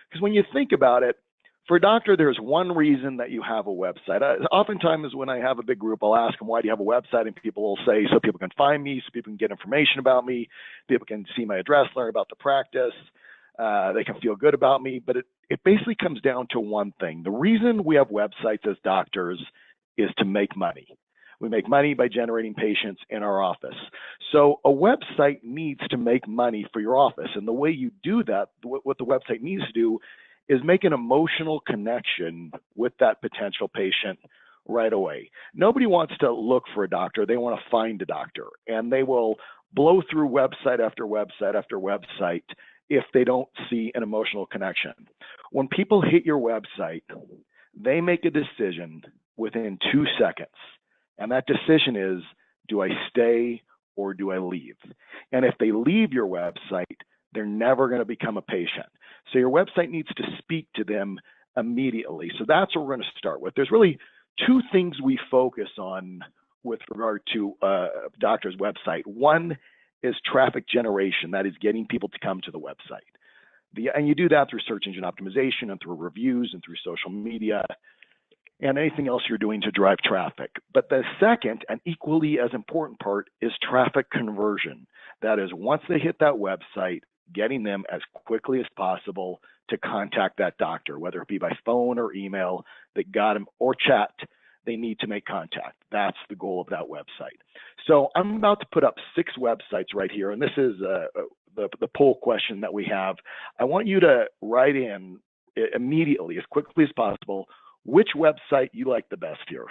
Because when you think about it, for a doctor, there's one reason that you have a website. Oftentimes when I have a big group, I'll ask them, why do you have a website? And people will say, so people can find me, so people can get information about me, people can see my address, learn about the practice, they can feel good about me. But it basically comes down to one thing. The reason we have websites as doctors is to make money. We make money by generating patients in our office. So a website needs to make money for your office. And the way you do that, what the website needs to do is make an emotional connection with that potential patient right away. Nobody wants to look for a doctor. They want to find a doctor. And they will blow through website after website after website if they don't see an emotional connection. When people hit your website, they make a decision within 2 seconds. And that decision is, do I stay or do I leave? And if they leave your website, they're never going to become a patient. So your website needs to speak to them immediately. So that's what we're going to start with. There's really two things we focus on with regard to a doctor's website. One is traffic generation, that is getting people to come to the website. And you do that through search engine optimization and through reviews and through social media and anything else you're doing to drive traffic. But the second and equally as important part is traffic conversion. That is, once they hit that website, getting them as quickly as possible to contact that doctor, whether it be by phone or email, that got them, or chat, they need to make contact. That's the goal of that website. So I'm about to put up 6 websites right here, and this is the poll question that we have. I want you to write in immediately, as quickly as possible, which website you like the best here.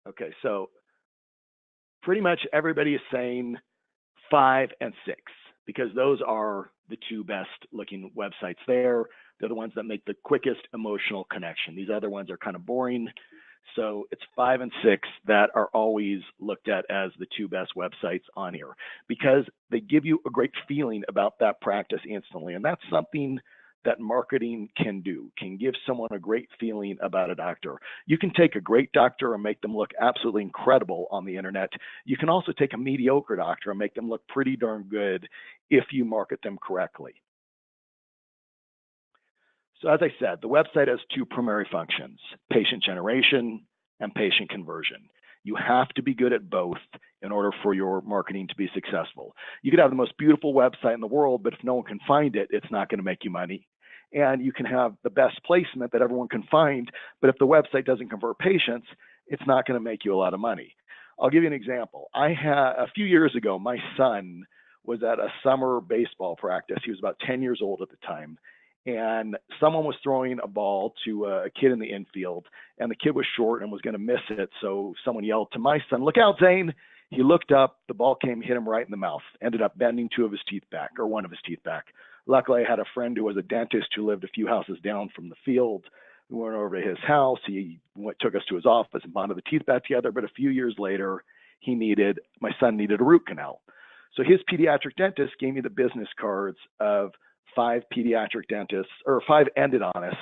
Okay, so pretty much everybody is saying 5 and 6 because those are the 2 best looking websites there. They're the ones that make the quickest emotional connection. These other ones are kind of boring. So it's 5 and 6 that are always looked at as the 2 best websites on here because they give you a great feeling about that practice instantly. And that's something that marketing can do, can give someone a great feeling about a doctor. You can take a great doctor and make them look absolutely incredible on the internet. You can also take a mediocre doctor and make them look pretty darn good if you market them correctly. So as I said, the website has 2 primary functions, patient generation and patient conversion. You have to be good at both in order for your marketing to be successful. You could have the most beautiful website in the world, but if no one can find it, it's not going to make you money. And you can have the best placement that everyone can find, but if the website doesn't convert patients, it's not going to make you a lot of money. I'll give you an example. A few years ago, my son was at a summer baseball practice. He was about 10 years old at the time. And someone was throwing a ball to a kid in the infield, and the kid was short and was going to miss it. So someone yelled to my son, "Look out, Zane." He looked up, the ball came, hit him right in the mouth, ended up bending 2 of his teeth back, or 1 of his teeth back. Luckily, I had a friend who was a dentist who lived a few houses down from the field. We went over to his house. He took us to his office and bonded the teeth back together. But a few years later, my son needed a root canal. So his pediatric dentist gave me the business cards of 5 pediatric dentists, or 5 endodontists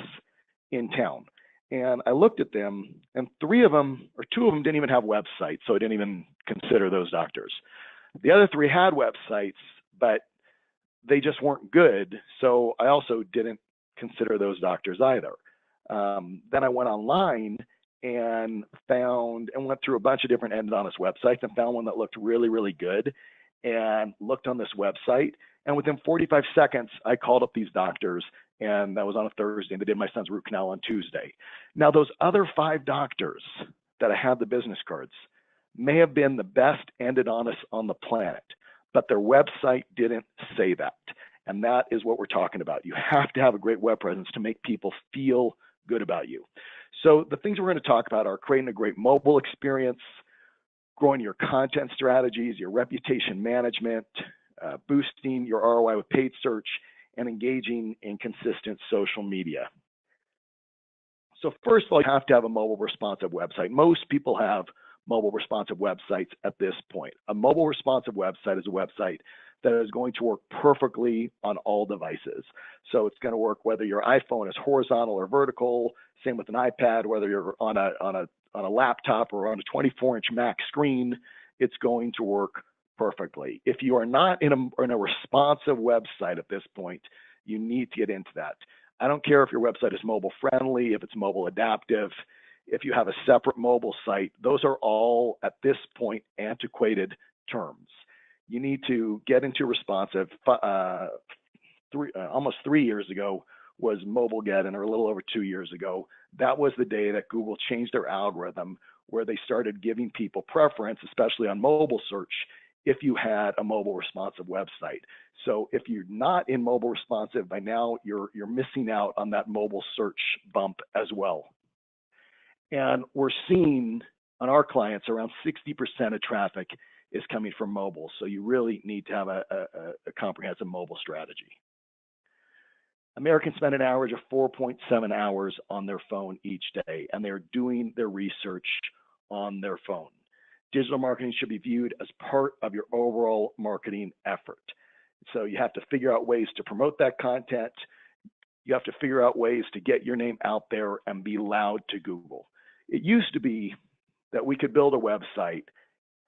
in town. And I looked at them, and 3 of them, or 2 of them, didn't even have websites, so I didn't even consider those doctors. The other 3 had websites, but they just weren't good, so I also didn't consider those doctors either. Then I went online and went through a bunch of different endodontist websites and found one that looked really, really good, and looked on this website. And within 45 seconds, I called up these doctors, and that was on a Thursday, and they did my son's root canal on Tuesday. Now, those other 5 doctors that I had the business cards may have been the best endodontists on the planet, but their website didn't say that. And that is what we're talking about. You have to have a great web presence to make people feel good about you. So the things we're going to talk about are creating a great mobile experience, growing your content strategies, your reputation management, boosting your ROI with paid search, and engaging in consistent social media. So first of all, you have to have a mobile responsive website. Most people have mobile responsive websites at this point. A mobile responsive website is a website that is going to work perfectly on all devices. So it's going to work whether your iPhone is horizontal or vertical, same with an iPad, whether you're on a laptop or on a 24-inch Mac screen, it's going to work perfectly. If you are not in a responsive website at this point, you need to get into that. I don't care if your website is mobile friendly, if it's mobile adaptive, if you have a separate mobile site, those are all at this point antiquated terms. You need to get into responsive. Almost 3 years ago was MobileGeddon, or a little over 2 years ago. That was the day that Google changed their algorithm where they started giving people preference, especially on mobile search, if you had a mobile responsive website. So if you're not in mobile responsive by now, you're missing out on that mobile search bump as well. And we're seeing on our clients around 60% of traffic is coming from mobile. So you really need to have a comprehensive mobile strategy. Americans spend an average of 4.7 hours on their phone each day, and they're doing their research on their phone. Digital marketing should be viewed as part of your overall marketing effort. So you have to figure out ways to promote that content. You have to figure out ways to get your name out there and be loud to Google. It used to be that we could build a website,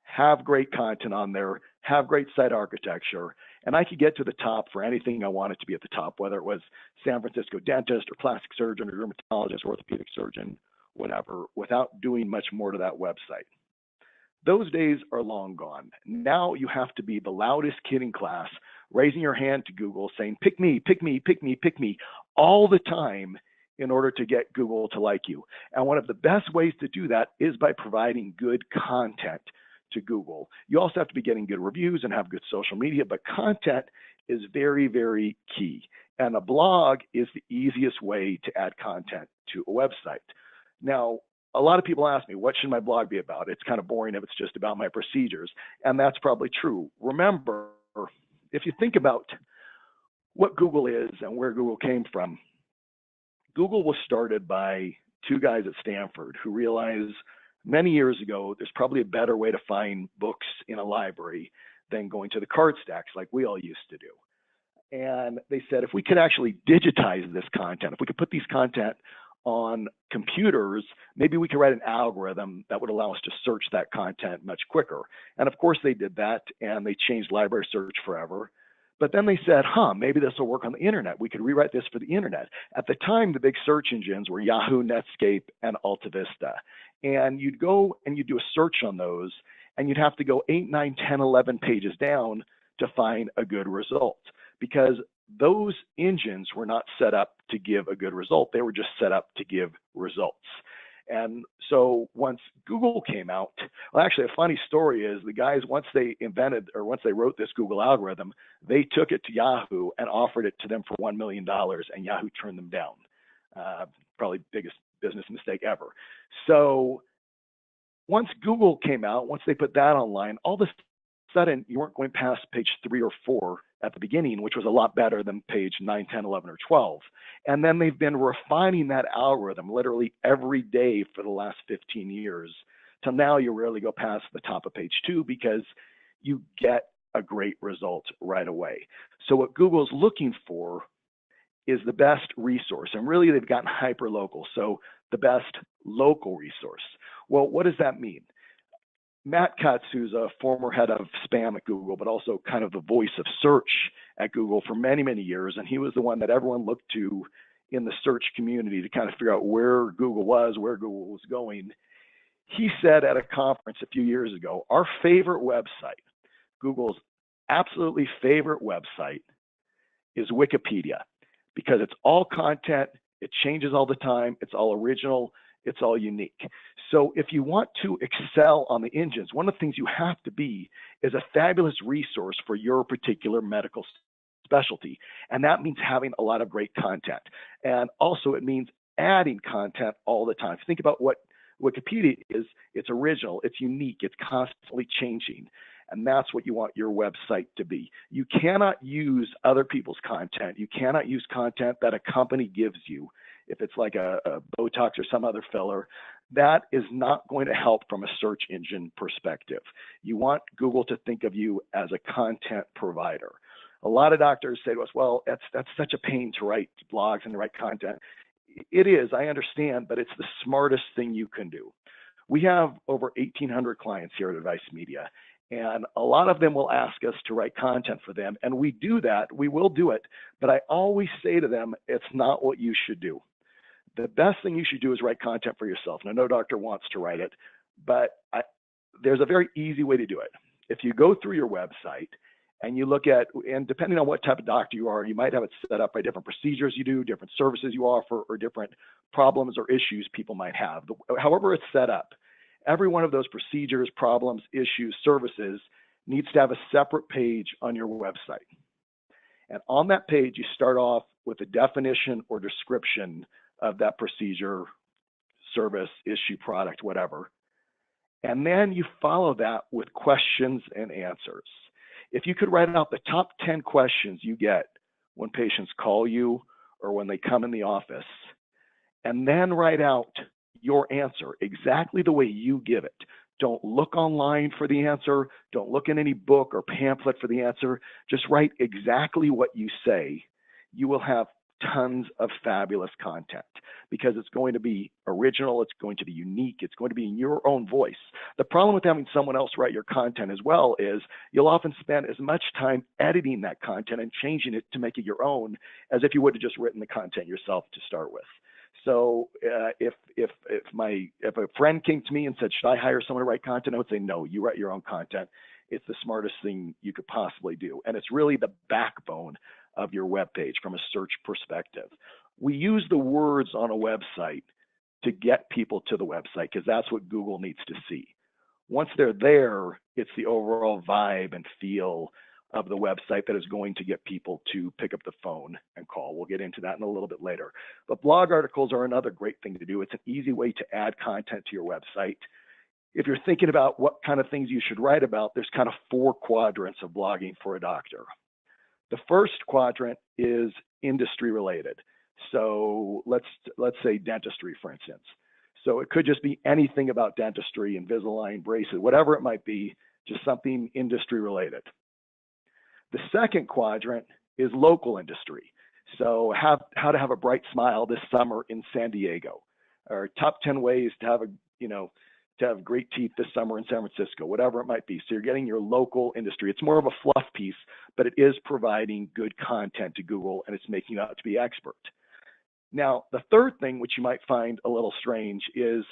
have great content on there, have great site architecture, and I could get to the top for anything I wanted to be at the top, whether it was San Francisco dentist or plastic surgeon or dermatologist, orthopedic surgeon, whatever, without doing much more to that website. Those days are long gone. Now you have to be the loudest kid in class, raising your hand to Google, saying, pick me, pick me, pick me, pick me, all the time in order to get Google to like you. And one of the best ways to do that is by providing good content to Google. You also have to be getting good reviews and have good social media, but content is very, very key. And a blog is the easiest way to add content to a website. Now, a lot of people ask me, what should my blog be about? It's kind of boring if it's just about my procedures. And that's probably true. Remember, if you think about what Google is and where Google came from, Google was started by two guys at Stanford who realized many years ago there's probably a better way to find books in a library than going to the card stacks like we all used to do. And they said, if we could actually digitize this content, if we could put these content on computers, maybe we could write an algorithm that would allow us to search that content much quicker. And of course they did that, and they changed library search forever. But then they said, maybe this will work on the internet. We could rewrite this for the internet. At the time, the big search engines were Yahoo, Netscape, and AltaVista. And you'd go and you'd do a search on those, and you'd have to go 8, 9, 10, 11 pages down to find a good result, because those engines were not set up to give a good result. They were just set up to give results. And so once Google came out, well, actually a funny story is the guys, once they wrote this Google algorithm, they took it to Yahoo and offered it to them for $1 million, and Yahoo turned them down. Probably biggest business mistake ever. So once Google came out, once they put that online, all of a sudden you weren't going past page 3 or 4 at the beginning, which was a lot better than page 9, 10, 11, or 12. And then they've been refining that algorithm literally every day for the last 15 years. Till now, you rarely go past the top of page 2 because you get a great result right away. So what Google's looking for is the best resource. And really, they've gotten hyper-local. So the best local resource. Well, what does that mean? Matt Cutts, who's a former head of spam at Google, but also kind of the voice of search at Google for many, many years, and he was the one that everyone looked to in the search community to kind of figure out where Google was, where Google was going. He said at a conference a few years ago, our favorite website, Google's absolutely favorite website, is Wikipedia, because it's all content, it changes all the time, it's all original, it's all unique. So if you want to excel on the engines, one of the things you have to be is a fabulous resource for your particular medical specialty. And that means having a lot of great content. And also it means adding content all the time. Think about what Wikipedia is. It's original, it's unique, it's constantly changing. And that's what you want your website to be. You cannot use other people's content. You cannot use content that a company gives you. If it's like a Botox or some other filler, that is not going to help from a search engine perspective. You want Google to think of you as a content provider. A lot of doctors say to us, well, that's such a pain to write blogs and to write content. It is, I understand, but it's the smartest thing you can do. We have over 1,800 clients here at Advice Media, and a lot of them will ask us to write content for them, and we do that. We will do it, but I always say to them, it's not what you should do. The best thing you should do is write content for yourself. Now, no doctor wants to write it, but there's a very easy way to do it. If you go through your website and you look at, and depending on what type of doctor you are, you might have it set up by different procedures you do, different services you offer, or different problems or issues people might have. However it's set up, every one of those procedures, problems, issues, services needs to have a separate page on your website. And on that page, you start off with a definition or description of that procedure, service, issue, product, whatever. And then you follow that with questions and answers. If you could write out the top 10 questions you get when patients call you or when they come in the office, and then write out your answer exactly the way you give it. Don't look online for the answer. Don't look in any book or pamphlet for the answer. Just write exactly what you say. You will have tons of fabulous content because it's going to be original, it's going to be unique, it's going to be in your own voice. The problem with having someone else write your content as well is you'll often spend as much time editing that content and changing it to make it your own as if you would have just written the content yourself to start with. So if a friend came to me and said, should I hire someone to write content? I would say, no, you write your own content. It's the smartest thing you could possibly do. And it's really the backbone of your web page from a search perspective. We use the words on a website to get people to the website because that's what Google needs to see. Once they're there, it's the overall vibe and feel of the website that is going to get people to pick up the phone and call. We'll get into that in a little bit later. But blog articles are another great thing to do. It's an easy way to add content to your website. If you're thinking about what kind of things you should write about, there's kind of 4 quadrants of blogging for a doctor. The first quadrant is industry related. So let's say dentistry, for instance. So it could just be anything about dentistry, Invisalign, braces, whatever it might be, just something industry related. The second quadrant is local industry. So how to have a bright smile this summer in San Diego, or top 10 ways to have to have great teeth this summer in San Francisco, whatever it might be. So you're getting your local industry. It's more of a fluff piece, but it is providing good content to Google and it's making you out to be expert. Now, the third thing, which you might find a little strange, is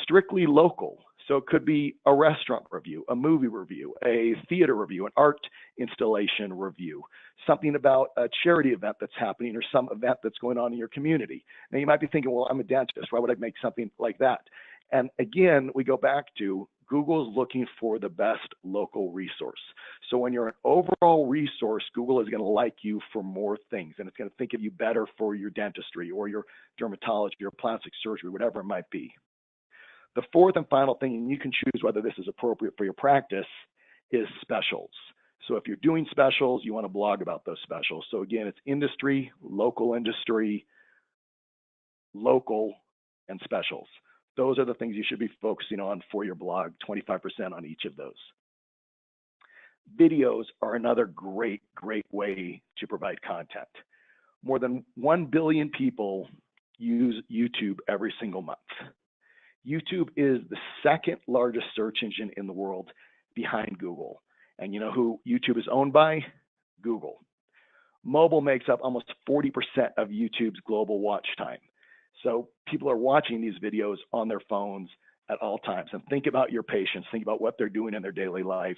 strictly local. So it could be a restaurant review, a movie review, a theater review, an art installation review, something about a charity event that's happening or some event that's going on in your community. Now you might be thinking, well, I'm a dentist. Why would I make something like that? And again, we go back to Google's looking for the best local resource. So when you're an overall resource, Google is going to like you for more things, and it's going to think of you better for your dentistry or your dermatology or plastic surgery, whatever it might be. The fourth and final thing, and you can choose whether this is appropriate for your practice, is specials. So if you're doing specials, you want to blog about those specials. So again, it's industry, local, and specials. Those are the things you should be focusing on for your blog, 25% on each of those. Videos are another great way to provide content. More than 1 billion people use YouTube every single month. YouTube is the second largest search engine in the world behind Google. And you know who YouTube is owned by? Google. Mobile makes up almost 40% of YouTube's global watch time. So people are watching these videos on their phones at all times. And think about your patients. Think about what they're doing in their daily life.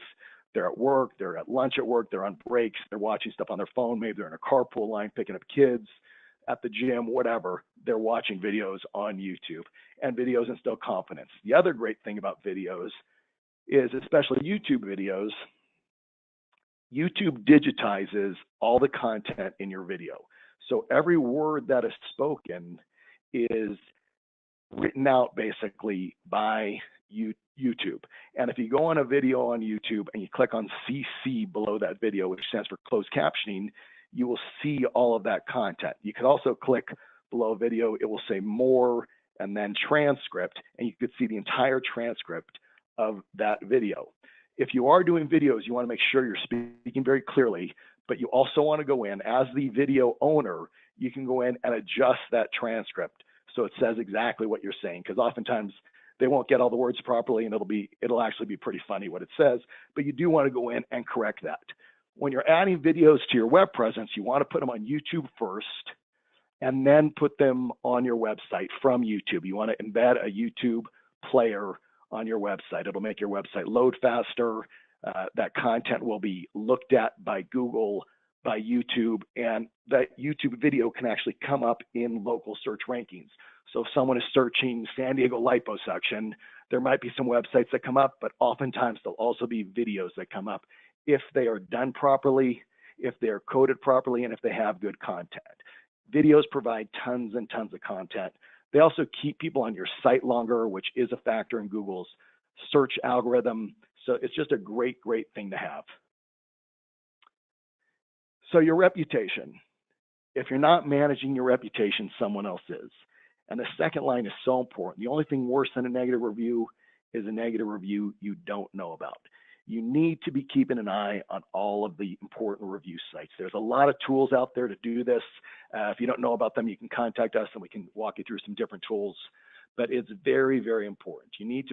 They're at work, they're at lunch at work, they're on breaks, they're watching stuff on their phone. Maybe they're in a carpool line picking up kids at the gym, whatever. They're watching videos on YouTube, and videos instill confidence. The other great thing about videos is, especially YouTube videos, YouTube digitizes all the content in your video. So every word that is spoken is written out basically by YouTube. And if you go on a video on YouTube and you click on CC below that video, which stands for closed captioning, you will see all of that content. You can also click below video, it will say more, and then transcript, and you could see the entire transcript of that video. If you are doing videos, you want to make sure you're speaking very clearly, but you also want to go in as the video owner, you can go in and adjust that transcript so it says exactly what you're saying, because oftentimes they won't get all the words properly, and it'll actually be pretty funny what it says, but you do want to go in and correct that. When you're adding videos to your web presence, you want to put them on YouTube first and then put them on your website from YouTube. You want to embed a YouTube player on your website. It'll make your website load faster. That content will be looked at by Google, by YouTube, and that YouTube video can actually come up in local search rankings. So if someone is searching San Diego liposuction, there might be some websites that come up, but oftentimes there'll also be videos that come up if they are done properly, if they're coded properly, and if they have good content. Videos provide tons and tons of content. They also keep people on your site longer, which is a factor in Google's search algorithm. So it's just a great, great thing to have. So your reputation. If you're not managing your reputation, someone else is. And the second line is so important. The only thing worse than a negative review is a negative review you don't know about. You need to be keeping an eye on all of the important review sites. There's a lot of tools out there to do this. If you don't know about them, you can contact us and we can walk you through some different tools. But it's very, very important. You need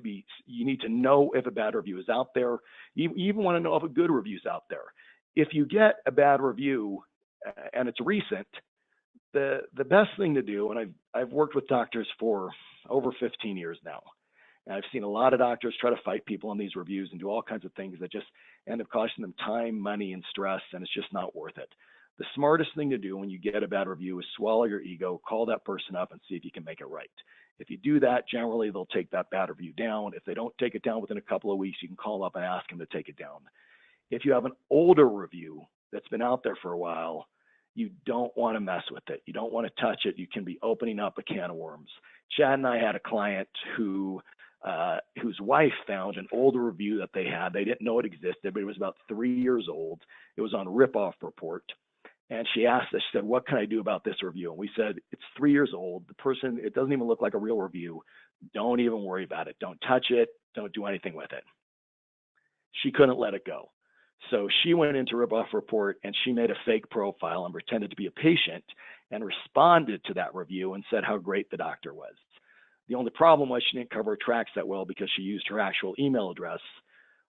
to know if a bad review is out there. You even want to know if a good review is out there. If you get a bad review and it's recent, the best thing to do, and I've worked with doctors for over 15 years now, and I've seen a lot of doctors try to fight people on these reviews and do all kinds of things that just end up costing them time, money, and stress, and it's just not worth it. The smartest thing to do when you get a bad review is swallow your ego, call that person up, and see if you can make it right. If you do that, generally they'll take that bad review down. If they don't take it down within a couple of weeks, you can call them up and ask them to take it down. If you have an older review that's been out there for a while, you don't want to mess with it. You don't want to touch it. You can be opening up a can of worms. Chad and I had a client whose wife found an older review that they had. They didn't know it existed, but it was about 3 years old. It was on Ripoff Report. And she asked us, she said, what can I do about this review? And we said, it's 3 years old. The person, it doesn't even look like a real review. Don't even worry about it. Don't touch it. Don't do anything with it. She couldn't let it go. So she went into Ripoff Report and she made a fake profile and pretended to be a patient and responded to that review and said how great the doctor was. The only problem was she didn't cover her tracks that well because she used her actual email address.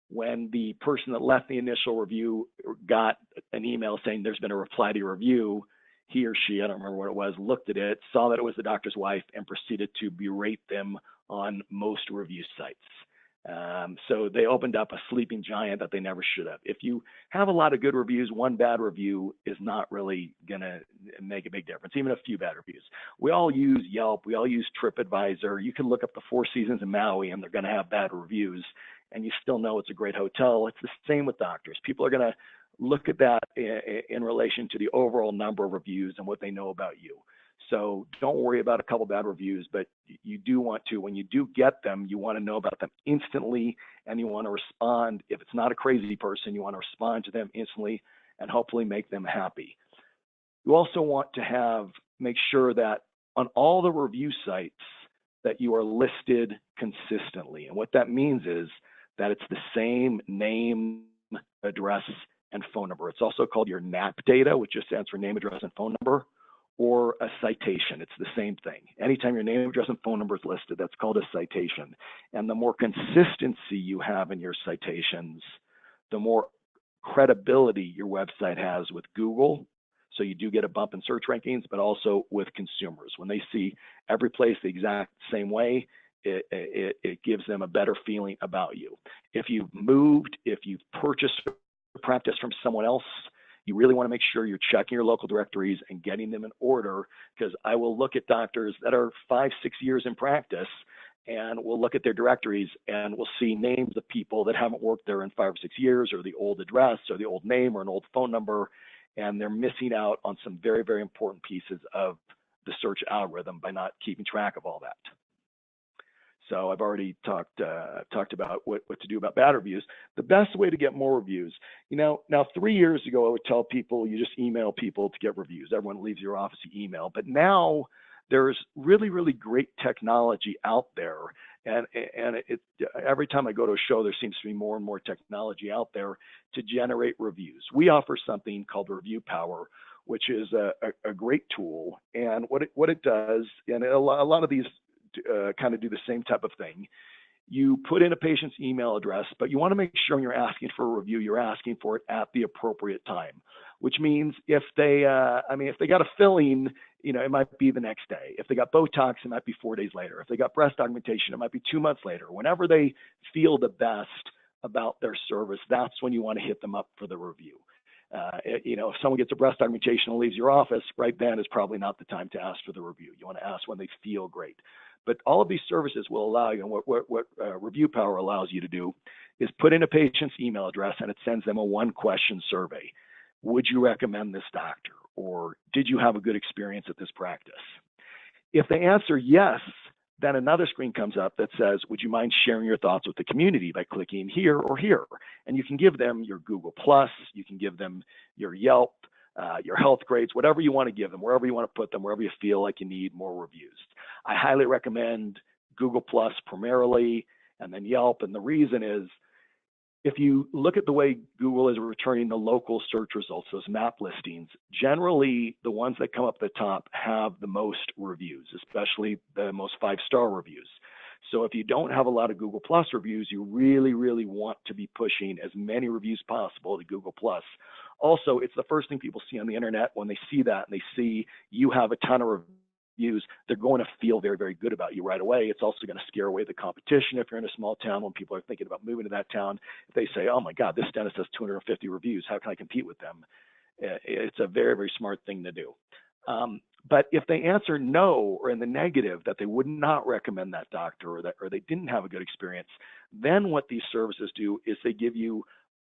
When the person that left the initial review got an email saying there's been a reply to your review, he or she, I don't remember what it was, looked at it, saw that it was the doctor's wife, and proceeded to berate them on most review sites. So they opened up a sleeping giant that they never should have. If you have a lot of good reviews, one bad review is not really going to make a big difference, even a few bad reviews. We all use Yelp. We all use TripAdvisor. You can look up the Four Seasons in Maui, and they're going to have bad reviews, and you still know it's a great hotel. It's the same with doctors. People are going to look at that in relation to the overall number of reviews and what they know about you. So don't worry about a couple bad reviews, but you do want to, when you do get them, you want to know about them instantly, and you want to respond. If it's not a crazy person, you want to respond to them instantly and hopefully make them happy. You also want to make sure that on all the review sites that you are listed consistently. And what that means is that it's the same name, address, and phone number. It's also called your NAP data, which just stands for name, address, and phone number, or a citation. It's the same thing. Anytime your name, address, and phone number is listed, that's called a citation. And the more consistency you have in your citations, the more credibility your website has with Google. So you do get a bump in search rankings, but also with consumers. When they see every place the exact same way, it gives them a better feeling about you. If you've moved, if you've purchased a practice from someone else, you really want to make sure you're checking your local directories and getting them in order, because I will look at doctors that are 5-6 years in practice, and we'll look at their directories and we'll see names of people that haven't worked there in 5 or 6 years, or the old address or the old name or an old phone number, and they're missing out on some very, very important pieces of the search algorithm by not keeping track of all that. So I've already talked about what to do about bad reviews. The best way to get more reviews, now 3 years ago, I would tell people you just email people to get reviews. Everyone leaves your office, you email. But now There's really, really great technology out there. And every time I go to a show, there seems to be more and more technology out there to generate reviews. We offer something called Review Power, which is a great tool. And what it does, and a lot of these kind of do the same type of thing. You put in a patient's email address, but you want to make sure when you're asking for a review, you're asking for it at the appropriate time, which means if they got a filling, it might be the next day. If they got Botox, it might be 4 days later. If they got breast augmentation, it might be 2 months later. Whenever they feel the best about their service, that's when you want to hit them up for the review. If someone gets a breast augmentation and leaves your office, right then is probably not the time to ask for the review. You want to ask when they feel great. But all of these services will allow you, and what Review Power allows you to do is put in a patient's email address and it sends them a 1-question survey. Would you recommend this doctor? Or did you have a good experience at this practice? If they answer yes, then another screen comes up that says, would you mind sharing your thoughts with the community by clicking here or here? And you can give them your Google+, you can give them your Yelp, your health grades, whatever you want to give them, wherever you want to put them, wherever you feel like you need more reviews. I highly recommend Google+ primarily, and then Yelp. And the reason is, if you look at the way Google is returning the local search results, those map listings, generally the ones that come up at the top have the most reviews, especially the most 5-star reviews. So if you don't have a lot of Google+ reviews, you really, really want to be pushing as many reviews possible to Google+. Also, it's the first thing people see on the internet. When they see that and they see you have a ton of reviews, they're going to feel very, very good about you right away. It's also going to scare away the competition if you're in a small town when people are thinking about moving to that town. If they say, oh my God, this dentist has 250 reviews, how can I compete with them? It's a very, very smart thing to do. But if they answer no or in the negative, that they would not recommend that doctor or they didn't have a good experience, then what these services do is they give you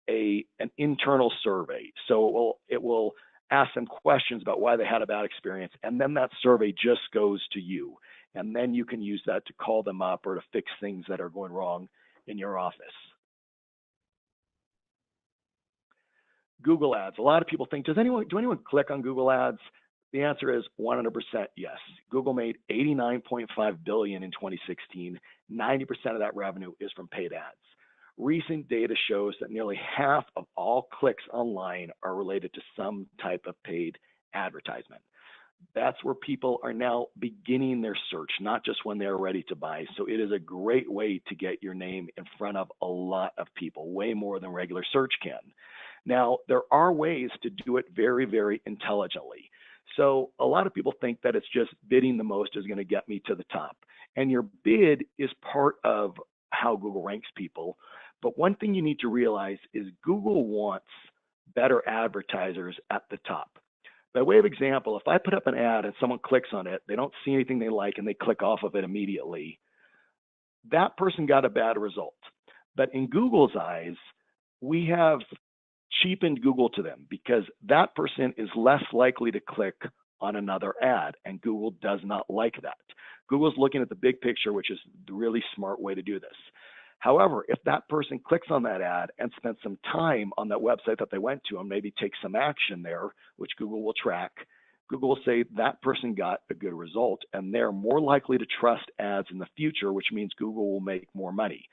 an internal survey. So it will ask them questions about why they had a bad experience, and then that survey just goes to you. And then you can use that to call them up or to fix things that are going wrong in your office. Google Ads. A lot of people think, do anyone click on Google Ads? The answer is 100% yes. Google made $89.5 billion in 2016. 90% of that revenue is from paid ads. Recent data shows that nearly half of all clicks online are related to some type of paid advertisement. That's where people are now beginning their search, not just when they're ready to buy. So it is a great way to get your name in front of a lot of people, way more than regular search can. Now, there are ways to do it very, very intelligently. So a lot of people think that it's just bidding the most is going to get me to the top. And your bid is part of how Google ranks people. But one thing you need to realize is Google wants better advertisers at the top. By way of example, if I put up an ad and someone clicks on it, they don't see anything they like and they click off of it immediately, that person got a bad result. But in Google's eyes, we have cheapened Google to them because that person is less likely to click on another ad, and Google does not like that. Google's looking at the big picture, which is the really smart way to do this. However, if that person clicks on that ad and spent some time on that website that they went to and maybe take some action there, which Google will track, Google will say that person got a good result, and they're more likely to trust ads in the future, which means Google will make more money.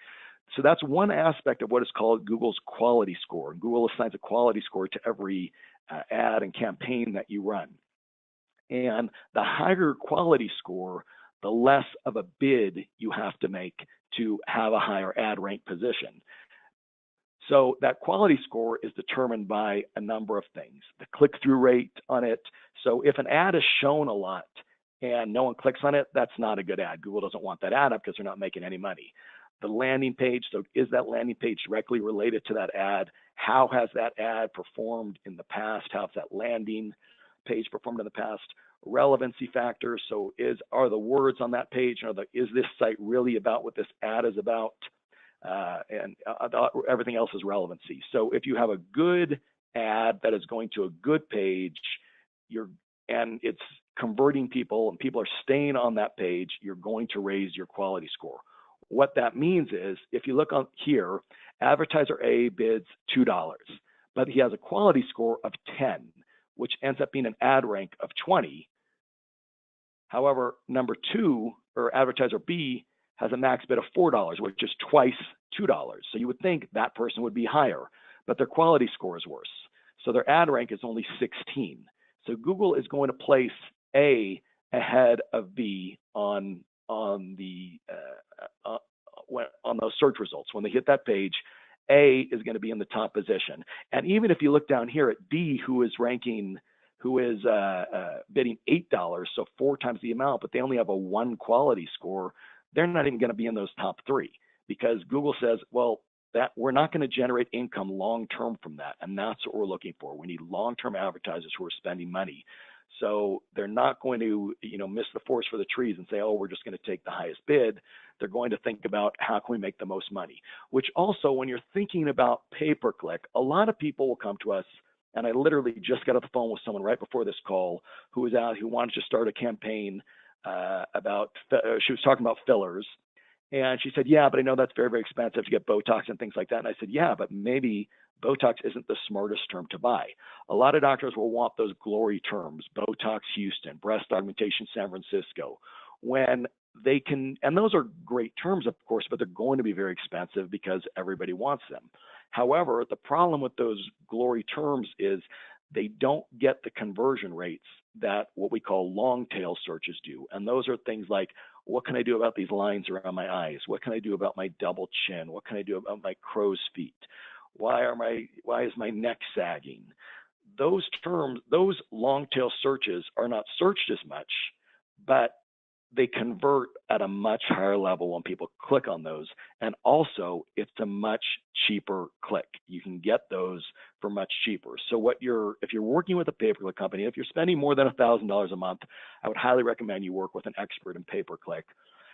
So that's one aspect of what is called Google's quality score. Google assigns a quality score to every ad and campaign that you run. And the higher quality score, the less of a bid you have to make to have a higher ad rank position. So that quality score is determined by a number of things. The click-through rate on it. So if an ad is shown a lot and no one clicks on it, that's not a good ad. Google doesn't want that ad up because they're not making any money. The landing page, so is that landing page directly related to that ad? How has that ad performed in the past? How has that landing page performed in the past? Relevancy factors, so are the words on that page, is this site really about what this ad is about? And everything else is relevancy. So if you have a good ad that is going to a good page, and it's converting people and people are staying on that page, you're going to raise your quality score. What that means is, if you look on here, advertiser A bids $2, but he has a quality score of 10, which ends up being an ad rank of 20. However, number two, or advertiser B, has a max bid of $4, which is twice $2. So you would think that person would be higher, but their quality score is worse. So their ad rank is only 16. So Google is going to place A ahead of B on those search results. When they hit that page, A is going to be in the top position. And even if you look down here at D, who is bidding $8, so 4 times the amount, but they only have a 1 quality score, they're not even going to be in those top 3, because Google says, well, that we're not going to generate income long term from that, and that's what we're looking for. We need long-term advertisers who are spending money. So they're not going to, miss the forest for the trees and say, oh, we're just going to take the highest bid. They're going to think about how can we make the most money, which also, when you're thinking about pay-per-click, a lot of people will come to us, and I literally just got off the phone with someone right before this call who wanted to start a campaign she was talking about fillers. And she said, yeah, but I know that's very, very expensive to get Botox and things like that. And I said, yeah, but maybe Botox isn't the smartest term to buy. A lot of doctors will want those glory terms, Botox Houston, breast augmentation San Francisco, when they can, and those are great terms, of course, but they're going to be very expensive because everybody wants them. However, the problem with those glory terms is they don't get the conversion rates that what we call long tail searches do. And those are things like, what can I do about these lines around my eyes? What can I do about my double chin? What can I do about my crow's feet? Why is my neck sagging? Those terms, those long tail searches are not searched as much, but they convert at a much higher level when people click on those. And also, it's a much cheaper click. You can get those for much cheaper. So if you're working with a pay-per-click company, if you're spending more than $1,000 a month, I would highly recommend you work with an expert in pay-per-click.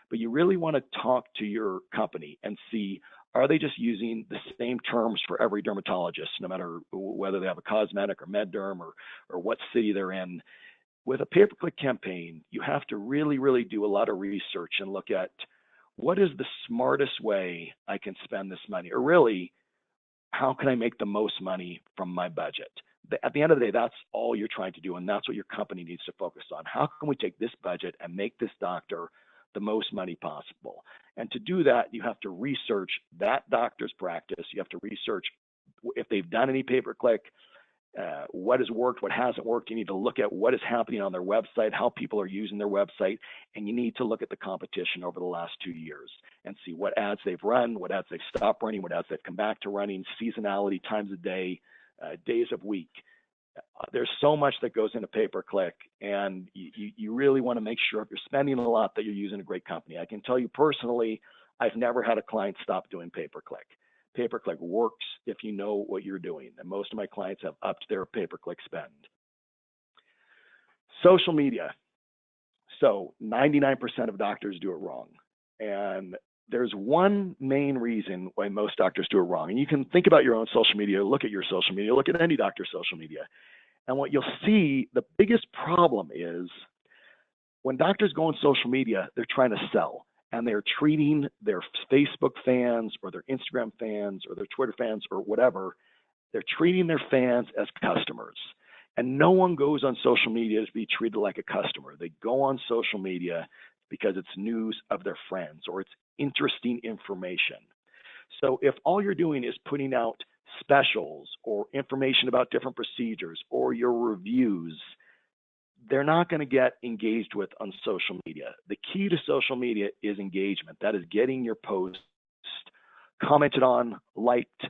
But you really want to talk to your company and see, are they just using the same terms for every dermatologist, no matter whether they have a cosmetic or med derm or what city they're in? With a pay-per-click campaign, you have to really, really do a lot of research and look at what is the smartest way I can spend this money, or really, how can I make the most money from my budget? At the end of the day, that's all you're trying to do, and that's what your company needs to focus on. How can we take this budget and make this doctor the most money possible? And to do that, you have to research that doctor's practice. You have to research if they've done any pay-per-click, what has worked, what hasn't worked. You need to look at what is happening on their website, how people are using their website, and you need to look at the competition over the last 2 years and see what ads they've run, what ads they've stopped running, what ads they've come back to running, seasonality, times of day, days of week. There's so much that goes into pay-per-click, and you really want to make sure if you're spending a lot that you're using a great company. I can tell you personally, I've never had a client stop doing pay-per-click. Pay-per-click works if you know what you're doing, and most of my clients have upped their pay-per-click spend. Social media. So 99% of doctors do it wrong. And there's one main reason why most doctors do it wrong. And you can think about your own social media, look at your social media, look at any doctor's social media. And what you'll see, the biggest problem is when doctors go on social media, they're trying to sell. And they're treating their Facebook fans or their Instagram fans or their Twitter fans or whatever, they're treating their fans as customers. And no one goes on social media to be treated like a customer. They go on social media because it's news of their friends or it's interesting information. So if all you're doing is putting out specials or information about different procedures or your reviews, they're not going to get engaged with on social media. The key to social media is engagement. That is getting your post commented on, liked,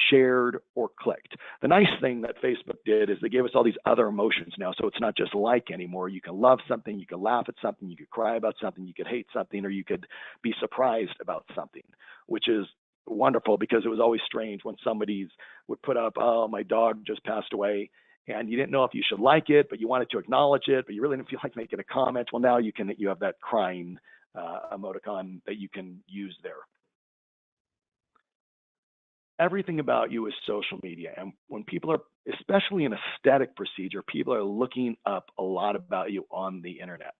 shared, or clicked. The nice thing that Facebook did is they gave us all these other emotions now. So it's not just like anymore. You can love something, you can laugh at something, you could cry about something, you could hate something, or you could be surprised about something, which is wonderful because it was always strange when somebody would put up, oh, my dog just passed away. And you didn't know if you should like it, but you wanted to acknowledge it, but you really didn't feel like making a comment. Well, now you have that crying emoticon that you can use there. Everything about you is social media. And when people are, especially in aesthetic procedure, people are looking up a lot about you on the internet.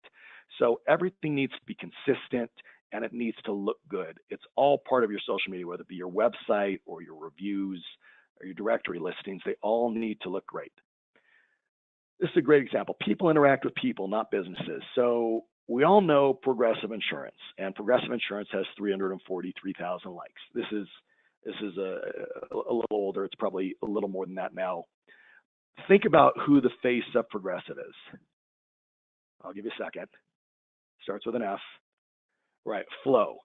So everything needs to be consistent and it needs to look good. It's all part of your social media, whether it be your website or your reviews or your directory listings. They all need to look great. This is a great example. People interact with people, not businesses. So we all know Progressive Insurance, and Progressive Insurance has 343,000 likes. This is a little older. It's probably a little more than that now. Think about who the face of Progressive is. I'll give you a second. Starts with an F. Right, Flo.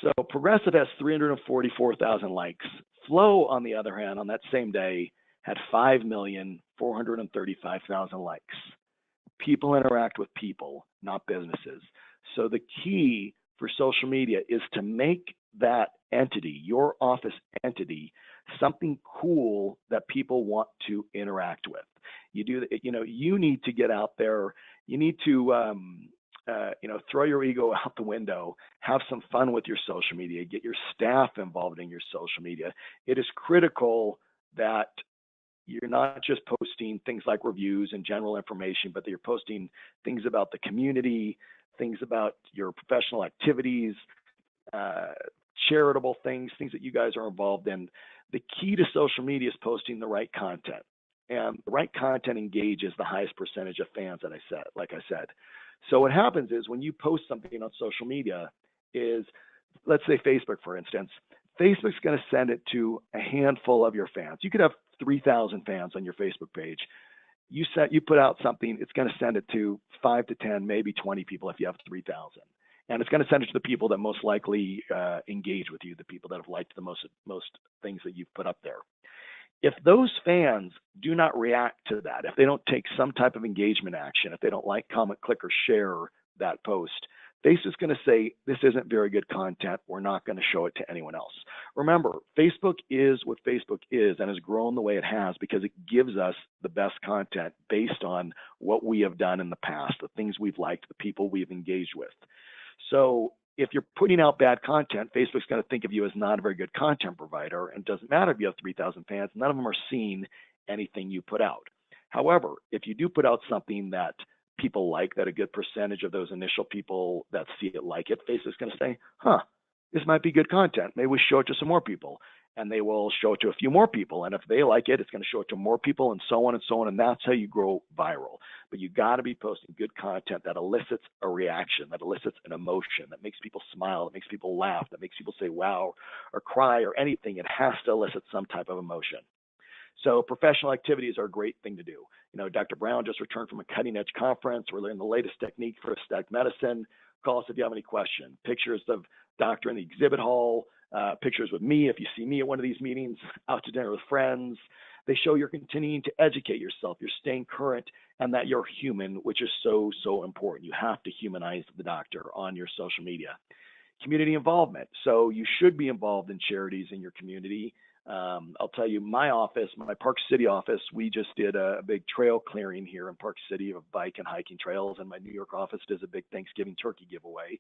So Progressive has 344,000 likes. Flo, on the other hand, on that same day, had 5,435,000 likes. People interact with people, not businesses. So the key for social media is to make that entity, your office entity, something cool that people want to interact with. You need to get out there. You need to throw your ego out the window, have some fun with your social media, get your staff involved in your social media. It is critical that you're not just posting things like reviews and general information, but that you're posting things about the community, things about your professional activities, charitable things that you guys are involved in. The key to social media is posting the right content. And the right content engages the highest percentage of fans like I said. So what happens is when you post something on social media is, let's say Facebook, for instance, Facebook's going to send it to a handful of your fans. You could have 3,000 fans on your Facebook page. You put out something, it's going to send it to 5 to 10, maybe 20 people if you have 3,000. And it's going to send it to the people that most likely engage with you, the people that have liked the most things that you've put up there. If those fans do not react to that, if they don't take some type of engagement action, if they don't like, comment, click, or share that post, Facebook's going to say, this isn't very good content. We're not going to show it to anyone else. Remember, Facebook is what Facebook is and has grown the way it has because it gives us the best content based on what we have done in the past, the things we've liked, the people we've engaged with. So if you're putting out bad content, Facebook's going to think of you as not a very good content provider, and it doesn't matter if you have 3,000 fans, none of them are seeing anything you put out. However, if you do put out something that people like, that a good percentage of those initial people that see it like it, Facebook's going to say, this might be good content. Maybe we show it to some more people. And they will show it to a few more people. And if they like it, it's going to show it to more people and so on and so on. And that's how you grow viral. But you got to be posting good content that elicits a reaction, that elicits an emotion, that makes people smile, that makes people laugh, that makes people say wow or cry or anything. It has to elicit some type of emotion. So professional activities are a great thing to do. Dr. Brown just returned from a cutting edge conference. We're learning the latest technique for aesthetic medicine. Call us if you have any question. Pictures of Doctor in the exhibit hall. Pictures with me if you see me at one of these meetings, out to dinner with friends. They show you're continuing to educate yourself, you're staying current, and that you're human, which is so, so important. You have to humanize the doctor on your social media. Community involvement. So you should be involved in charities in your community. I'll tell you, my office, my Park City office, we just did a big trail clearing here in Park City of bike and hiking trails, and my New York office does a big Thanksgiving turkey giveaway.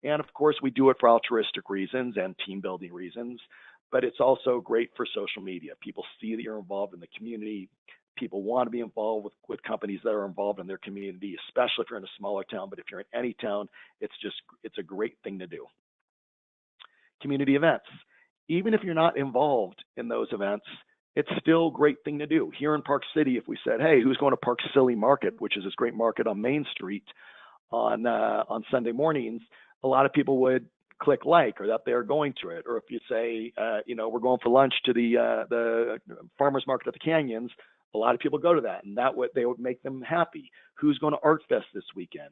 And of course, we do it for altruistic reasons and team building reasons, but it's also great for social media. People see that you're involved in the community. People want to be involved with companies that are involved in their community, especially if you're in a smaller town. But if you're in any town, it's a great thing to do. Community events. Even if you're not involved in those events, it's still a great thing to do. Here in Park City, if we said, hey, who's going to Park City Market, which is this great market on Main Street on Sunday mornings, a lot of people would click like or that they're going to it. Or if you say, we're going for lunch to the farmers market at the Canyons, a lot of people go to that, and they would make them happy. Who's going to Art Fest this weekend?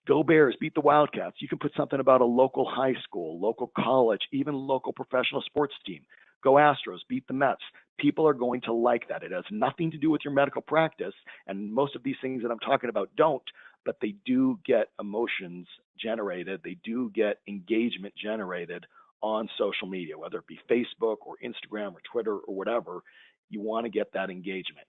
Go Bears, beat the Wildcats. You can put something about a local high school, local college, even local professional sports team. Go Astros, beat the Mets. People are going to like that. It has nothing to do with your medical practice, and most of these things that I'm talking about don't, but they do get emotions generated. They do get engagement generated on social media, whether it be Facebook or Instagram or Twitter or whatever. You want to get that engagement.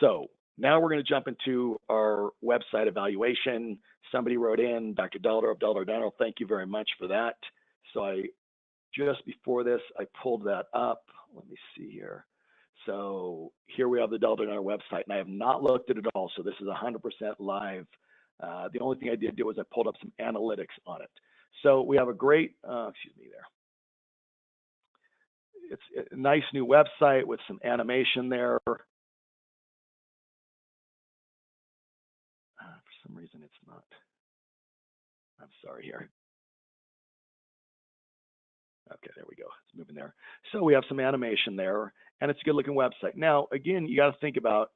So now we're going to jump into our website evaluation. Somebody wrote in, Dr. Dollar of Dollar Dental, thank you very much for that. So just before this, I pulled that up. Let me see here. So here we have the Dollar Dental website, and I have not looked at it all. So this is 100% live. The only thing I did do was I pulled up some analytics on it. So we have a great, it's a nice new website with some animation there. For I'm sorry here. Okay, there we go. It's moving there. So we have some animation there, and it's a good looking website. Now, again, you got to think about,